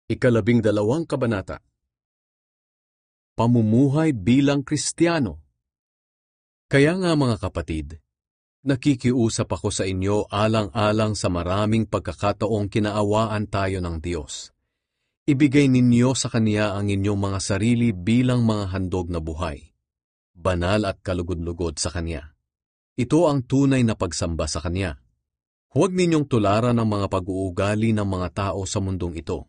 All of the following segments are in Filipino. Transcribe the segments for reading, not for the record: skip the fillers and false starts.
Ikalabing-dalawang kabanata. Pamumuhay bilang Kristiyano. Kaya nga mga kapatid, nakikiusap ako sa inyo alang-alang sa maraming pagkakataong kinaawaan tayo ng Diyos. Ibigay ninyo sa Kanya ang inyong mga sarili bilang mga handog na buhay, banal at kalugod-lugod sa Kanya. Ito ang tunay na pagsamba sa Kanya. Huwag ninyong tularan ang mga pag-uugali ng mga tao sa mundong ito.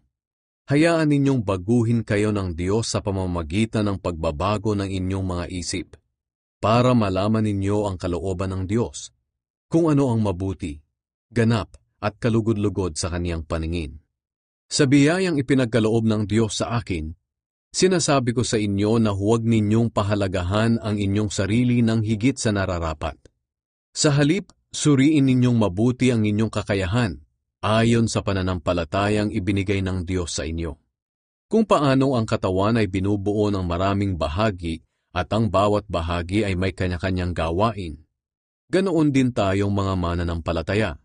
Hayaan ninyong baguhin kayo ng Diyos sa pamamagitan ng pagbabago ng inyong mga isip, para malaman ninyo ang kalooban ng Diyos, kung ano ang mabuti, ganap at kalugod-lugod sa Kaniyang paningin. Sa biyayang ipinagkaloob ng Diyos sa akin, sinasabi ko sa inyo na huwag ninyong pahalagahan ang inyong sarili ng higit sa nararapat. Sa halip, suriin ninyong mabuti ang inyong kakayahan, ayon sa pananampalatayang ibinigay ng Diyos sa inyo. Kung paano ang katawan ay binubuo ng maraming bahagi at ang bawat bahagi ay may kanya-kanyang gawain, ganoon din tayong mga mananampalataya.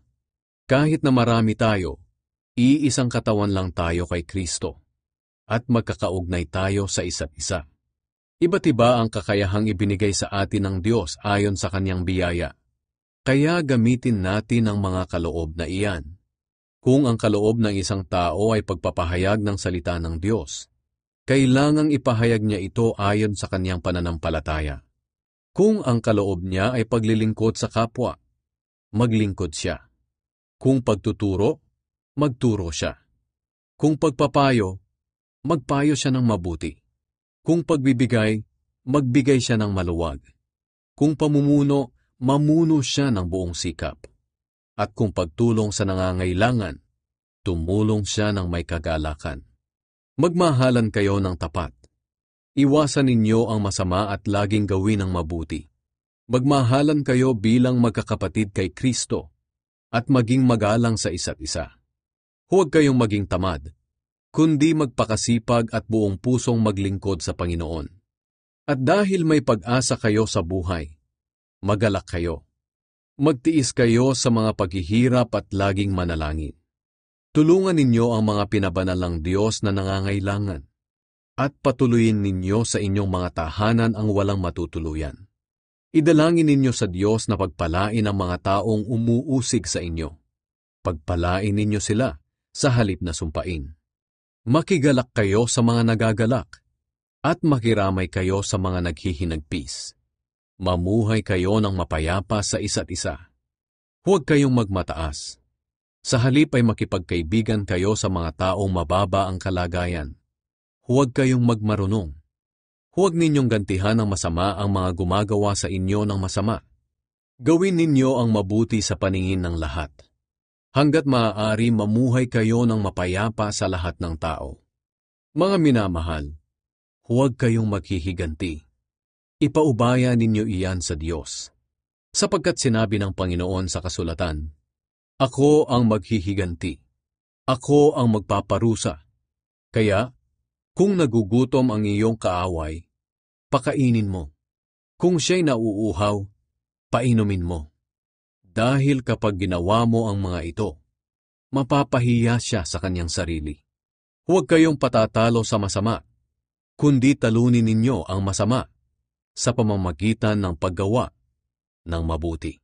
Kahit na marami tayo, iisang katawan lang tayo kay Kristo, at magkakaugnay tayo sa isa't isa. Iba't iba ang kakayahang ibinigay sa atin ng Diyos ayon sa Kanyang biyaya, kaya gamitin natin ang mga kaloob na iyan. Kung ang kaloob ng isang tao ay pagpapahayag ng salita ng Diyos, kailangang ipahayag niya ito ayon sa kanyang pananampalataya. Kung ang kaloob niya ay paglilingkod sa kapwa, maglingkod siya. Kung pagtuturo, magturo siya. Kung pagpapayo, magpayo siya ng mabuti. Kung pagbibigay, magbigay siya ng maluwag. Kung pamumuno, mamuno siya ng buong sikap. At kung pagtulong sa nangangailangan, tumulong siya ng may kagalakan. Magmahalan kayo ng tapat. Iwasan ninyo ang masama at laging gawin ang mabuti. Magmahalan kayo bilang magkakapatid kay Kristo at maging magalang sa isa't isa. Huwag kayong maging tamad, kundi magpakasipag at buong pusong maglingkod sa Panginoon. At dahil may pag-asa kayo sa buhay, magalak kayo. Magtiis kayo sa mga paghihirap at laging manalangin. Tulungan ninyo ang mga pinabanal ng Diyos na nangangailangan, at patuloyin ninyo sa inyong mga tahanan ang walang matutuluyan. Idalangin ninyo sa Diyos na pagpalain ang mga taong umuusig sa inyo. Pagpalain ninyo sila sa halip na sumpain. Makigalak kayo sa mga nagagalak, at makiramay kayo sa mga naghihinagpis. Mamuhay kayo ng mapayapa sa isa't isa. Huwag kayong magmataas. Sa halip ay makipagkaibigan kayo sa mga taong mababa ang kalagayan. Huwag kayong magmarunong. Huwag ninyong gantihan ng masama ang mga gumagawa sa inyo ng masama. Gawin ninyo ang mabuti sa paningin ng lahat. Hanggat maaari mamuhay kayo ng mapayapa sa lahat ng tao. Mga minamahal, huwag kayong maghihiganti. Ipaubaya ninyo iyan sa Diyos. Sapagkat sinabi ng Panginoon sa kasulatan, "Ako ang maghihiganti. Ako ang magpaparusa." Kaya, kung nagugutom ang iyong kaaway, pakainin mo. Kung siya'y nauuhaw, painumin mo. Dahil kapag ginawa mo ang mga ito, mapapahiya siya sa kanyang sarili. Huwag kayong patatalo sa masama, kundi talunin ninyo ang masama sa pamamagitan ng paggawa ng mabuti.